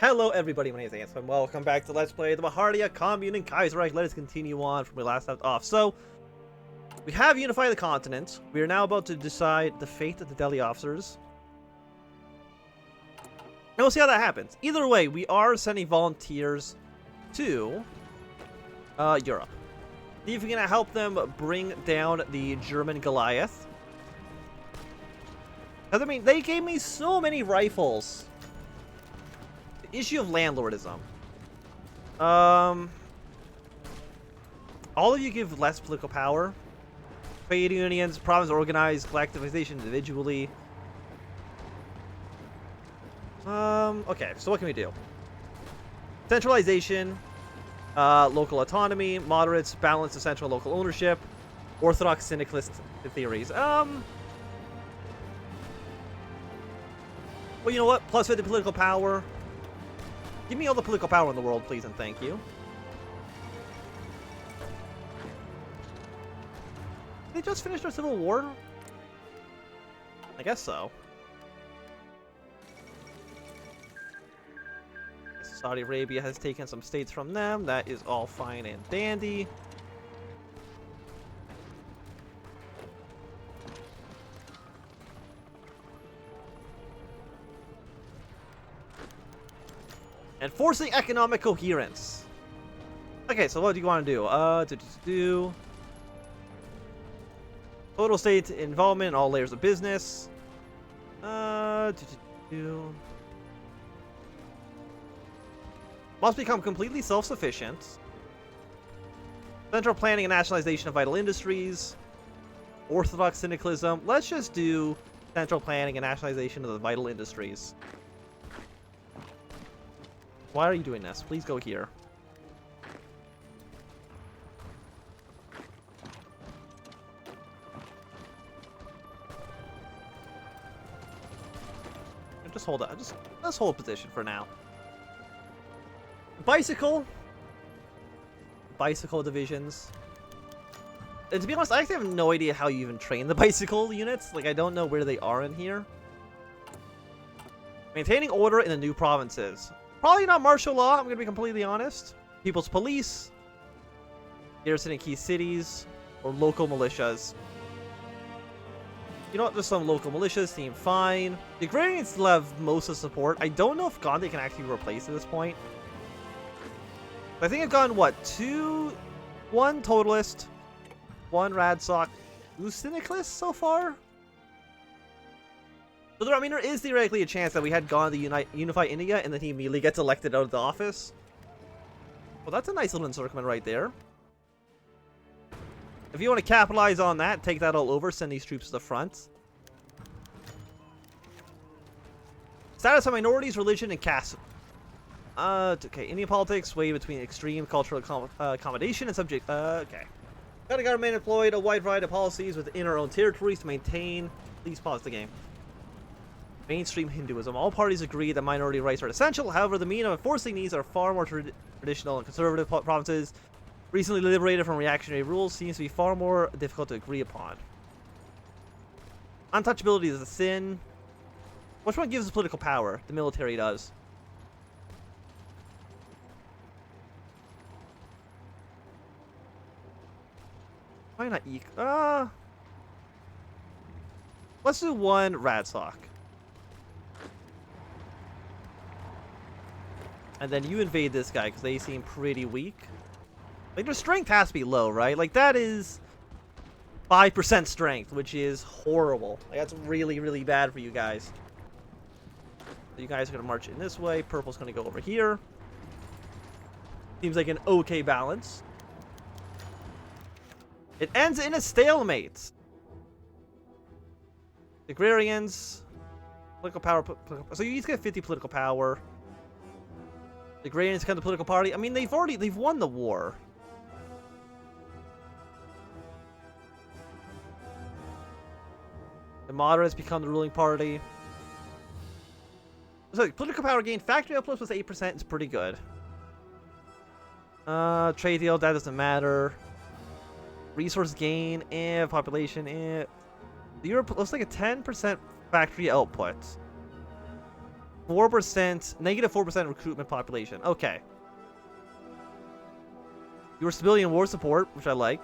Hello everybody, my name is Ansem, and welcome back to Let's Play the Bharatiya Commune in Kaiserreich. Let us continue on from where we last left off. So, we have unified the continent. We are now about to decide the fate of the Delhi officers. And we'll see how that happens. Either way, we are sending volunteers to Europe. See if we can help them bring down the German Goliath. Because, I mean, they gave me so many rifles. Issue of landlordism. All of you give less political power. Trade unions, province organized, collectivization individually. Okay, so what can we do? Centralization, local autonomy, moderates, balance of central local ownership, orthodox syndicalist theories. Well, you know what? Plus 50 political power. Give me all the political power in the world, please, and thank you. Did they just finish their civil war? I guess so. Saudi Arabia has taken some states from them. That is all fine and dandy. Enforcing economic coherence. Okay, so what do you want to do? Total state involvement in all layers of business. Must become completely self-sufficient. Central planning and nationalization of vital industries. Orthodox syndicalism. Let's just do central planning and nationalization of the vital industries. Why are you doing this? Please go here. Just hold up. Let's hold position for now. Bicycle divisions. And to be honest, I actually have no idea how you even train the bicycle units. Like, I don't know where they are in here. Maintaining order in the new provinces. Probably not martial law, I'm going to be completely honest. People's police, garrison in key cities, or local militias. You know what, there's some local militias, seem fine. The agrarians still have most of the support. I don't know if Gandhi can actually replace at this point. I think I've gone, what, 1 totalist, 1 radsock, 2 syndicalists so far? So there, I mean, there is theoretically a chance that we had gone to unify India and then he immediately gets elected out of the office. Well, that's a nice little encirclement right there. If you want to capitalize on that, take that all over, send these troops to the front. Status of minorities, religion, and caste. Okay, Indian politics sway between extreme cultural accommodation and subject. Okay. Got a government employed a wide variety of policies within our own territories to maintain. Please pause the game. Mainstream Hinduism. All parties agree that minority rights are essential. However, the means of enforcing these are far more traditional and conservative provinces. Recently liberated from reactionary rules seems to be far more difficult to agree upon. Untouchability is a sin. Which one gives us political power? The military does. Why not let's do 1 radsock. And then you invade this guy, because they seem pretty weak. Like, their strength has to be low, right? Like, that is 5% strength, which is horrible. Like, that's really, really bad for you guys. So you guys are going to march in this way. Purple's going to go over here. Seems like an okay balance. It ends in a stalemate. Agrarians. Political power. So you each get 50 political power. The Agrarians become the political party. I mean, they've won the war. The moderates become the ruling party. So political power gain, factory output plus 8% is pretty good. Trade deal, that doesn't matter. Resource gain, population, Europe looks like a 10% factory output. 4%, -4% recruitment population. Okay. Your civilian war support, which I like.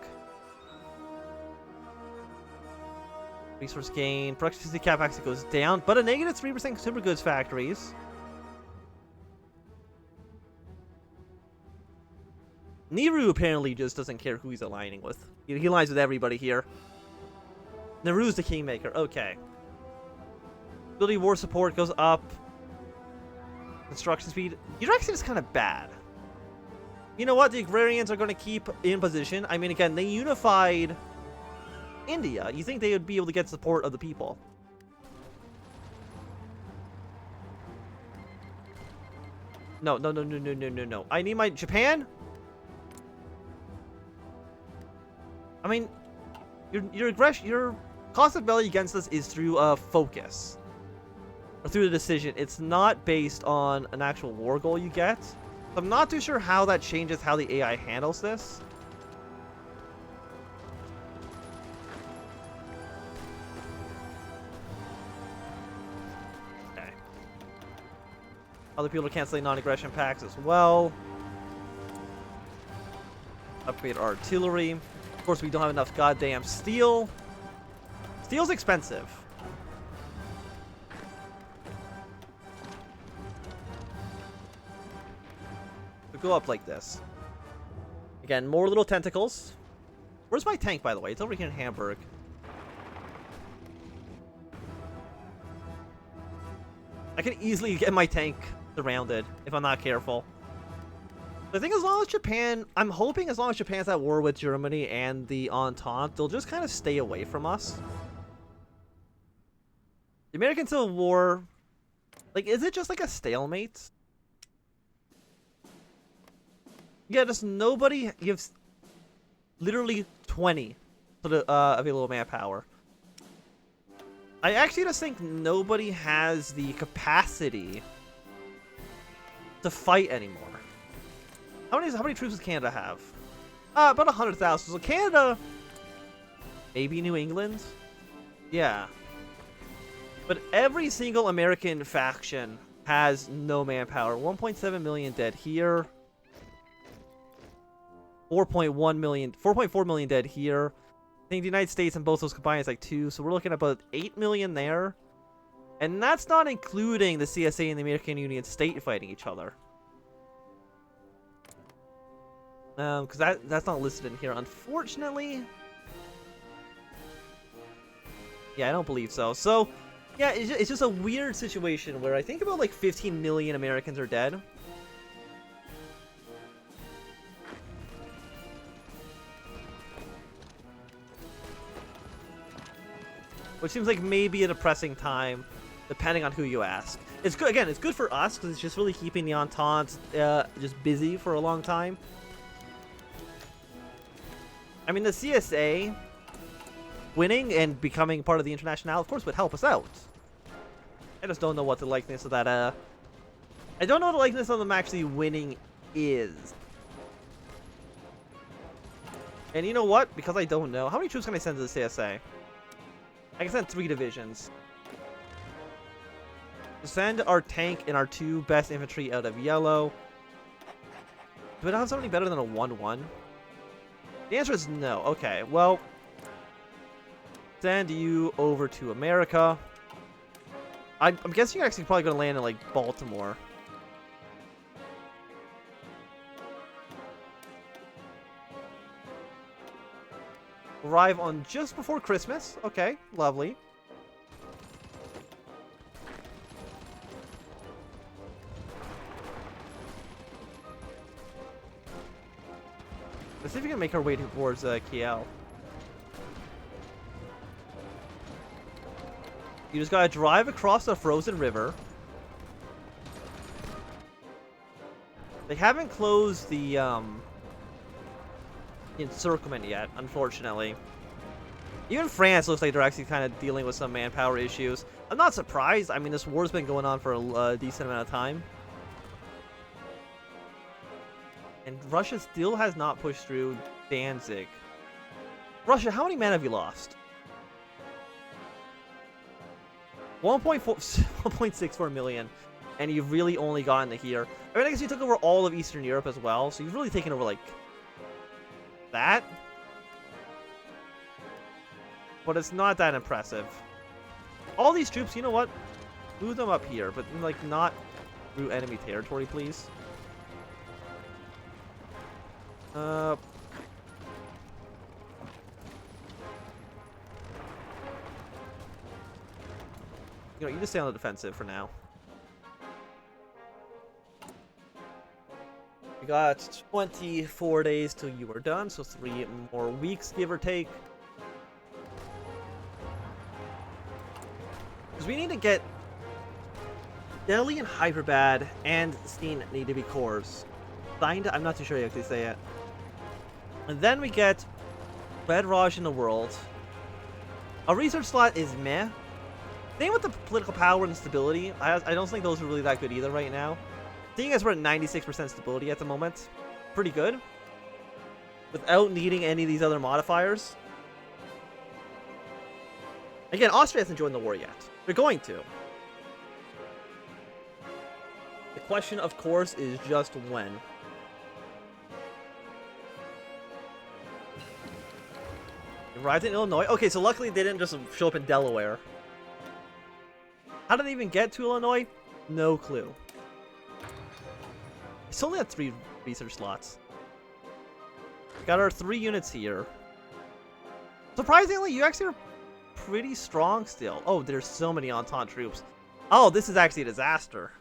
Resource gain. Production cap actually goes down, but a -3% consumer goods factories. Nehru apparently just doesn't care who he's aligning with. He aligns with everybody here. Nehru's the kingmaker. Okay. Ability war support goes up. Construction speed. Direction is kind of bad. You know what? The agrarians are going to keep in position. I mean, again, they unified India. You think they would be able to get support of the people? No, no, no, no, no, no, no, no. I need my Japan. I mean, your aggression, your cost of value against us is through focus, or through the decision. It's not based on an actual war goal you get. So I'm not too sure how that changes how the AI handles this. Okay. Other people are canceling non-aggression packs as well. Upgrade artillery. Of course, we don't have enough goddamn steel. Steel's expensive. We go up like this. Again, more little tentacles. Where's my tank, by the way? It's over here in Hamburg. I can easily get my tank surrounded if I'm not careful. I think as long as Japan, I'm hoping as long as Japan's at war with Germany and the Entente, they'll just kind of stay away from us. The American Civil War, like, is it just like a stalemate? Yeah, just nobody gives literally 20 to the available manpower. I actually just think nobody has the capacity to fight anymore. How many troops does Canada have? About 100,000. So Canada, maybe New England. Yeah. But every single American faction has no manpower. 1.7 million dead here. 4.1 million, 4.4 million dead here. I think the United States and both those combined is like 2. So we're looking at about 8 million there. And that's not including the CSA and the American Union State fighting each other. Because that's not listed in here, unfortunately. Yeah, I don't believe so. So, yeah, it's just a weird situation where I think about like 15 million Americans are dead. Which seems like maybe a depressing time, depending on who you ask. It's good, again, it's good for us, because it's just really keeping the Entente just busy for a long time. I mean, the CSA winning and becoming part of the Internationale, of course, would help us out. I just don't know what the likeness of that, I don't know what the likeness of them actually winning is. And you know what? Because I don't know. How many troops can I send to the CSA? I can send 3 divisions. Send our tank and our 2 best infantry out of yellow. Do we not have something better than a 1-1? The answer is no. Okay, well, send you over to America. I'm guessing you're actually probably going to land in, like, Baltimore. Arrive on just before Christmas. Okay, lovely. Let's see if we can make our way towards Kiel. You just gotta drive across the frozen river. They haven't closed the encirclement yet, unfortunately. Even France looks like they're actually kind of dealing with some manpower issues. I'm not surprised. I mean, this war's been going on for a decent amount of time. And Russia still has not pushed through Danzig. Russia, how many men have you lost? 1.64 million. and you've really only gotten to here. I mean, I guess you took over all of Eastern Europe as well, so you've really taken over, like, that. But it's not that impressive. All these troops, you know what? Move them up here, but, like, not through enemy territory, please. You know, you just stay on the defensive for now. We got 24 days till you are done, so 3 more weeks, give or take. Because we need to get Delhi and Hyderabad and Steen need to be cores. Signed? I'm not too sure you actually say it. And then we get Red Raj in the world. A research slot is meh. Same with the political power and stability. I don't think those are really that good either right now. Seeing as we're at 96% stability at the moment, pretty good. Without needing any of these other modifiers. Again, Austria hasn't joined the war yet. They're going to. The question, of course, is just when. Arrived in Illinois. Okay, so luckily they didn't just show up in Delaware. How did they even get to Illinois? No clue. It's only had 3 research slots. Got our 3 units here. Surprisingly, you actually are pretty strong still. Oh, there's so many Entente troops. Oh, this is actually a disaster.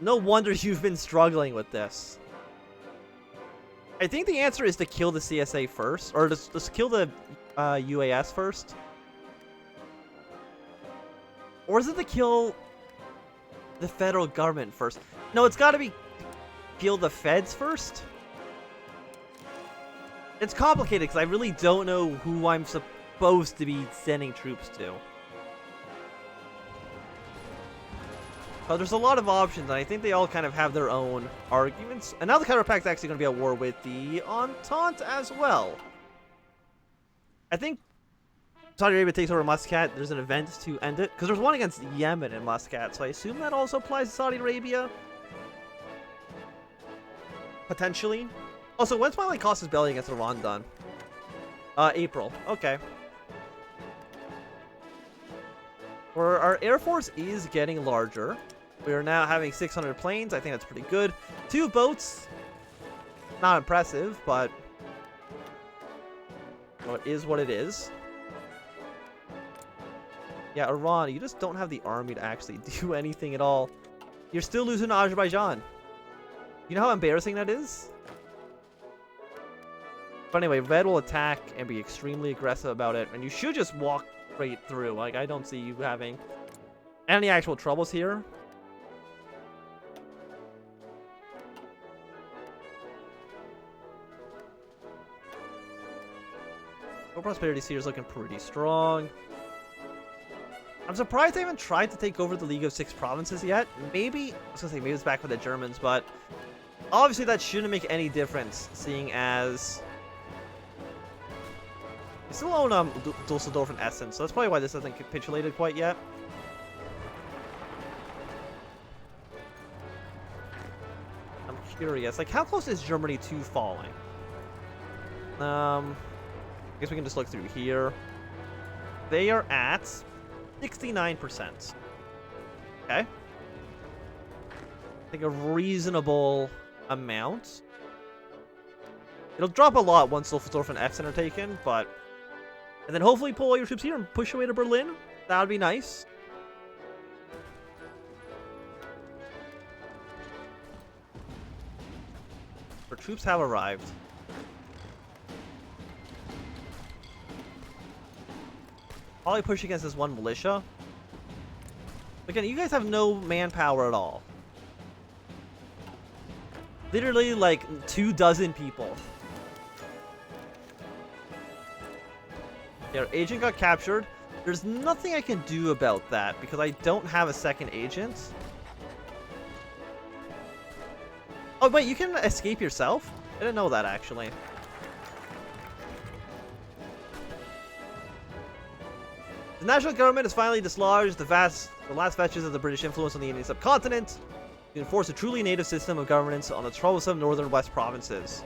No wonder you've been struggling with this. I think the answer is to kill the CSA first, or just kill the UAS first. Or is it to kill the federal government first? No, it's got to be kill the feds first. It's complicated because I really don't know who I'm supposed to be sending troops to. But there's a lot of options, and I think they all kind of have their own arguments. And now the Counterpact's actually going to be at war with the Entente as well. I think Saudi Arabia takes over Muscat. There's an event to end it. Because there's one against Yemen in Muscat, so I assume that also applies to Saudi Arabia. Potentially. Also, when's my Casus Belli against Iran done? April. Okay. Where our Air Force is getting larger. We are now having 600 planes. I think that's pretty good. 2 boats. Not impressive, but well, it is what it is. Yeah, Iran, you just don't have the army to actually do anything at all. You're still losing to Azerbaijan. You know how embarrassing that is? But anyway, Red will attack and be extremely aggressive about it. And you should just walk straight through. Like, I don't see you having any actual troubles here. Prosperity here is looking pretty strong. I'm surprised they haven't tried to take over the League of 6 Provinces yet. Maybe, I was gonna say maybe it's back with the Germans, but obviously that shouldn't make any difference, seeing as we still own Dusseldorf and Essen, so that's probably why this hasn't capitulated quite yet. I'm curious, like how close is Germany to falling? I guess we can just look through here. They are at 69%. Okay. I think a reasonable amount. It'll drop a lot once Dusseldorf and Essen are taken, but and then hopefully pull all your troops here and push away to Berlin. That would be nice. Our troops have arrived. Probably push against this one militia. Again, you guys have no manpower at all. Literally, like, 24 people. Our agent got captured. There's nothing I can do about that because I don't have a second agent. Oh, wait, you can escape yourself? I didn't know that, actually. The national government has finally dislodged the last vestige of the British influence on the Indian subcontinent to enforce a truly native system of governance on the troublesome northern west provinces.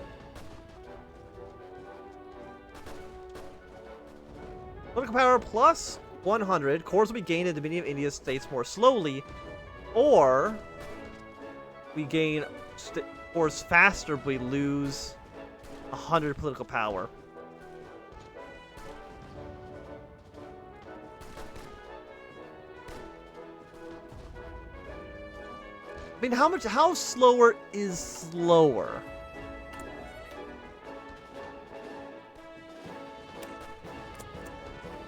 Political power plus 100. Cores will be gained in the Dominion of India states more slowly, or we gain cores faster but we lose 100 political power. I mean, how slower is slower?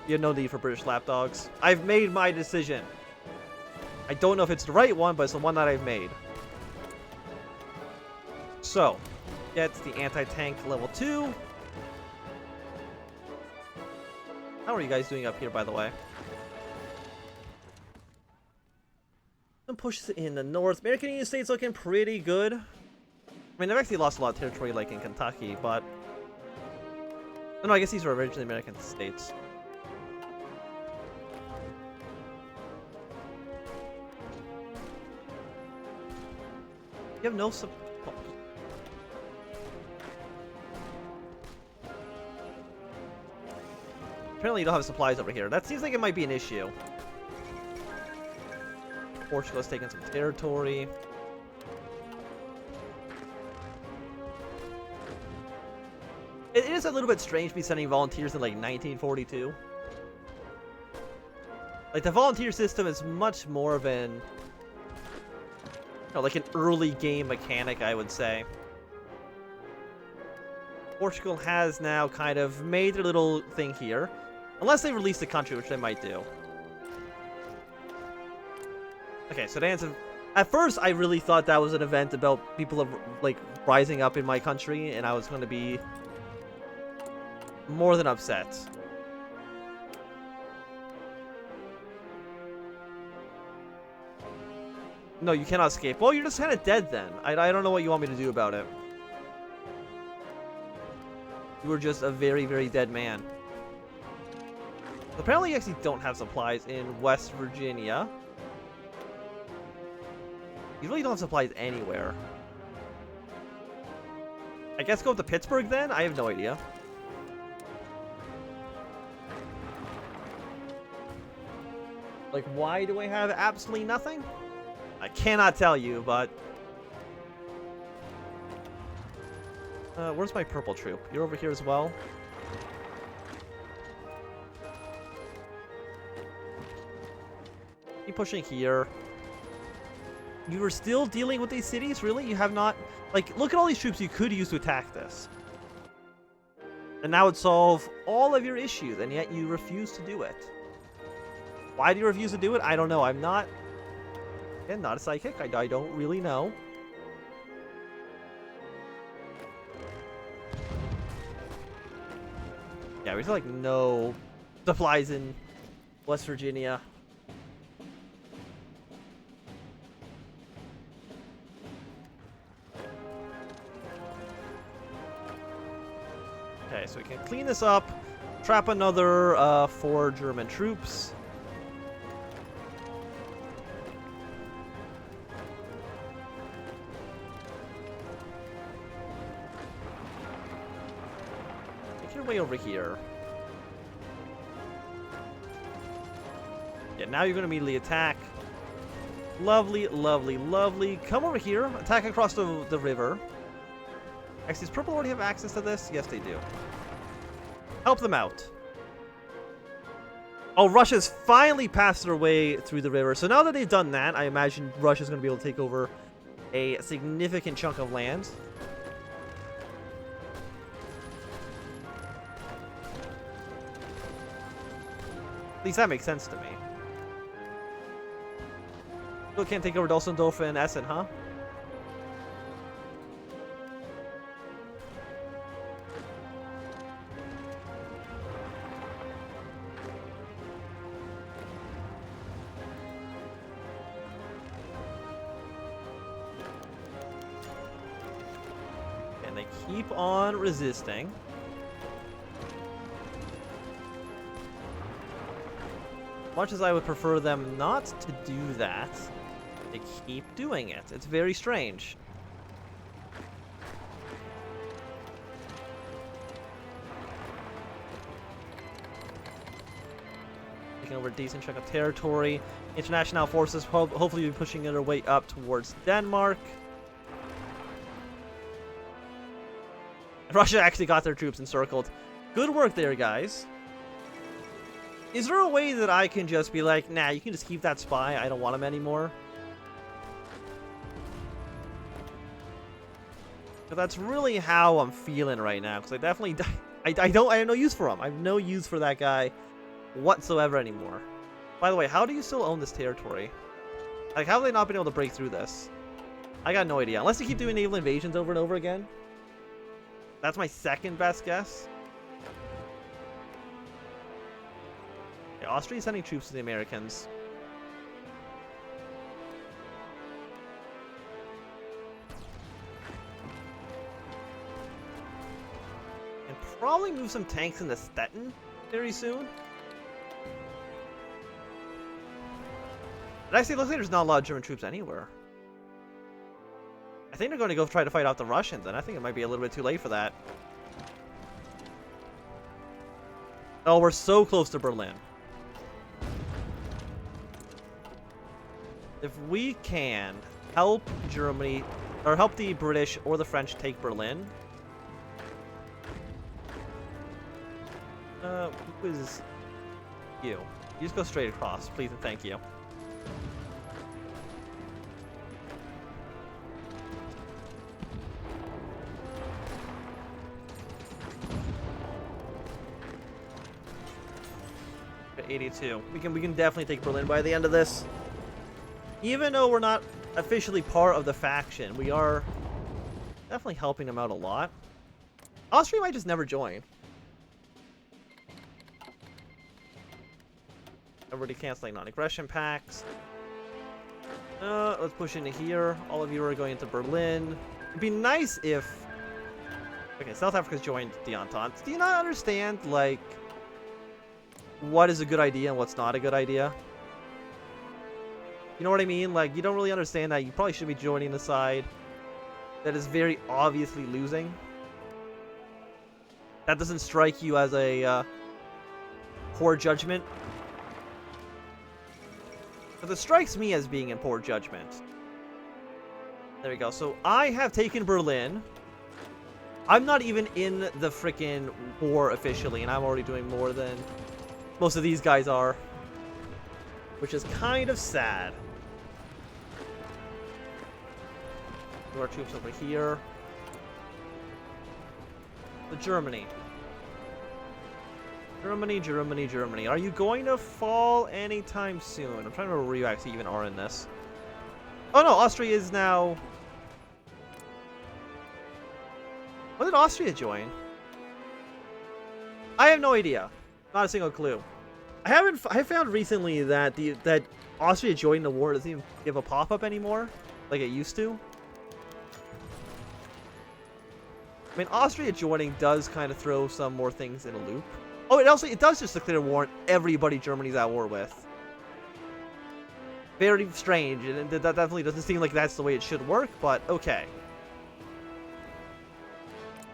You have no need for British lapdogs. I've made my decision. I don't know if it's the right one, but it's the one that I've made. So, get the anti-tank level 2. How are you guys doing up here, by the way? Some pushes in the north. American Union States looking pretty good. I mean, they've actually lost a lot of territory, like in Kentucky, but... Oh, no, I guess these were originally American states. You have no Apparently you don't have supplies over here. That seems like it might be an issue. Portugal's taken some territory. It is a little bit strange to be sending volunteers in like 1942. Like the volunteer system is much more of an... like an early game mechanic, I would say. Portugal has now kind of made their little thing here. Unless they release the country, which they might do. Okay, so at first I really thought that was an event about people like rising up in my country, and I was going to be more than upset. No, you cannot escape. Well, you're just kind of dead then. I don't know what you want me to do about it. You were just a very, very dead man. Apparently you actually don't have supplies in West Virginia. You really don't have supplies anywhere. I guess go up to Pittsburgh then? I have no idea. Like, why do I have absolutely nothing? I cannot tell you, but... where's my purple troop? You're over here as well? Keep pushing here. You are still dealing with these cities? Really? You have not... Like, look at all these troops you could use to attack this. And that would solve all of your issues, and yet you refuse to do it. Why do you refuse to do it? I don't know. I'm not... Again, not a psychic. I don't really know. Yeah, we have like no supplies in West Virginia. Okay, so we can clean this up, trap another 4 German troops. Make your way over here. Yeah, now you're going to immediately attack. Lovely, lovely, lovely. Come over here. Attack across the river. Actually, does Purple already have access to this? Yes, they do. Help them out. Oh, Russia's finally passed their way through the river. So now that they've done that, I imagine Russia's going to be able to take over a significant chunk of land. At least that makes sense to me. Still can't take over Dusseldorf and Essen, huh? And they keep on resisting. much as I would prefer them not to do that, they keep doing it. It's very strange. Taking over a decent chunk of territory. International forces hopefully be pushing their way up towards Denmark. Russia actually got their troops encircled. Good work there, guys. Is there a way that I can just be like, nah, you can just keep that spy, I don't want him anymore? But that's really how I'm feeling right now, because I definitely, I have no use for him. I have no use for that guy whatsoever anymore. By the way, how do you still own this territory? Like, how have they not been able to break through this? I got no idea. Unless you keep doing naval invasions over and over again. That's my second best guess. Okay, Austria's sending troops to the Americans. And probably move some tanks into Stettin very soon. But actually, it looks like there's not a lot of German troops anywhere. I think they're going to go try to fight off the Russians, and I think it might be a little bit too late for that. Oh, we're so close to Berlin. If we can help Germany, or help the British or the French take Berlin. Who is you? You just go straight across, please and thank you. At 82. We can definitely take Berlin by the end of this. Even though we're not officially part of the faction, we are definitely helping them out a lot. Austria might just never join. Already canceling non-aggression pacts. Let's push into here. All of you are going into Berlin. It'd be nice if... Okay, South Africa's joined the Entente. Do you not understand, like, what is a good idea and what's not a good idea? You know what I mean? Like, you don't really understand that you probably should be joining the side that is very obviously losing. That doesn't strike you as a poor judgment. But it strikes me as being in poor judgment. There we go. So I have taken Berlin. I'm not even in the frickin' war officially, and I'm already doing more than most of these guys are. Which is kind of sad. Our troops over here. The Germany. Germany. Are you going to fall anytime soon? I'm trying to remember where you actually even are in this. Oh no, Austria is now... When did Austria join? I have no idea. Not a single clue. I found recently that that Austria joining the war doesn't even give a pop-up anymore, like it used to. I mean, Austria joining does kind of throw some more things in a loop. Oh, it does just declare war on everybody Germany's at war with. Very strange, and that definitely doesn't seem like that's the way it should work, but okay.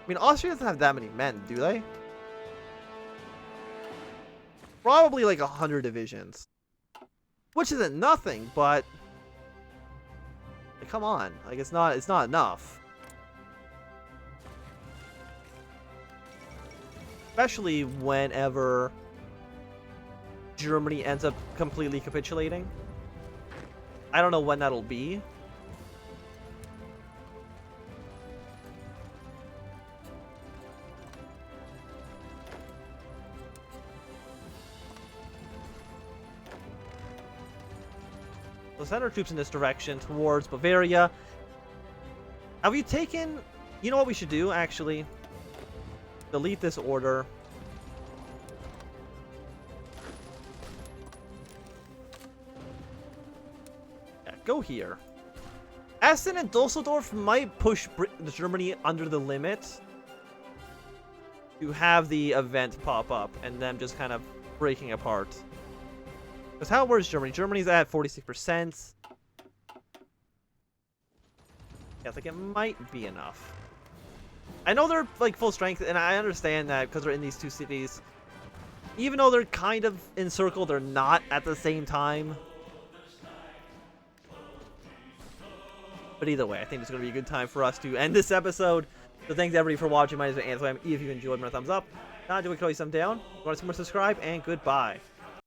I mean, Austria doesn't have that many men, do they? Probably like 100 divisions. Which isn't nothing, but... Like, come on. Like, it's not enough. Especially whenever Germany ends up completely capitulating. I don't know when that'll be. Let's send our troops in this direction towards Bavaria. Have we taken... You know what we should do, actually? Delete this order. Yeah, go here. Essen and Dusseldorf might push Germany under the limit to have the event pop up and them just kind of breaking apart. Because where's Germany? Germany's at 46%. Yeah, I think it might be enough. I know they're like full strength, and I understand that because they're in these two cities. Even though they're kind of encircled, they're not at the same time. But either way, I think it's going to be a good time for us to end this episode. So thanks everybody for watching. My name is Anthony. If you enjoyed, give me a thumbs up. Not doing, throw you some down. If you want to see more, subscribe, and goodbye.